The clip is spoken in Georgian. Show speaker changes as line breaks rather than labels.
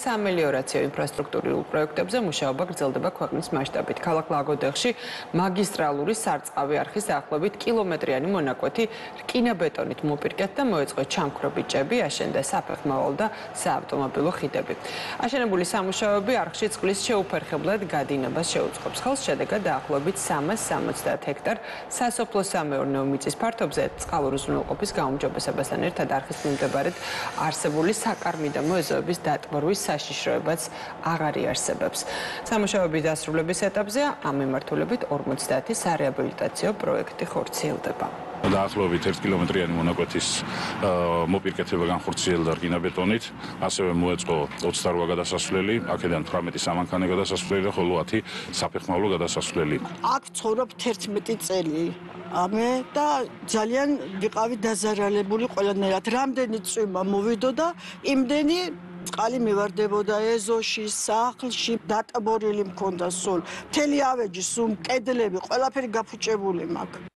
სამელიორაციო ინფრასტრუქტურულ პროექტებზე მუშაობა გრძელდება ქვეყნის მასშტაბით. ქალაქ ლაგოდეხში მაგისტრალური სარწყავი არხის დაახლოებით კილომეტრიანი მონაკვეთი რკინაბეტონით მოპირკეთ და მოეწყო ჩამქრობი ჭები, აშენდა საფეხმავლო და საავტომობილო ხიდები. აშენებული სამუშაოები არხში წყლის შეუფერხებლად გადინებას შეუწყობს. ხელს შედეგად დაახლოებით 370 ჰექტარ სასოფლო-სამეურნეო მიწის ფართობზე წყალური უზრუნველყოფის გაუმჯობესებასთან ერთად არხის მიმდებარედ არსებული საკარმი და მოეზოების დატბორვის საშიშროებაც აღარ იარსებებს. სამუშაოების დასრულების ეტაპზეა, ამ მიმართულებით 50 სარეაბილიტაციო პროექტი ხორციელდება.
დაახლოებით 1 კილომეტრიანი მონაკვეთის მოპირკეთება განხორციელდა რკინაბეტონით, ასევე მოეწყო 28 გადასასვლელი, აქედან 18 სამანქანე გადასასვლელი და ხოლო 10 საფეხმავლო გადასასვლელი.
აქ ცხოვრობ 11 წელი. ამე და ძალიან ვიყავი დაზარალებული ყველანაირად. რამდენი წვიმა მოვიდო და იმდენი წყალი მივარდებოდა ეზოში, სახლში, დატბორილი მქონდა სულ. მთელი ავეჯი, სულ კედლები, ყველაფერი გაფუჭებული მაქვს.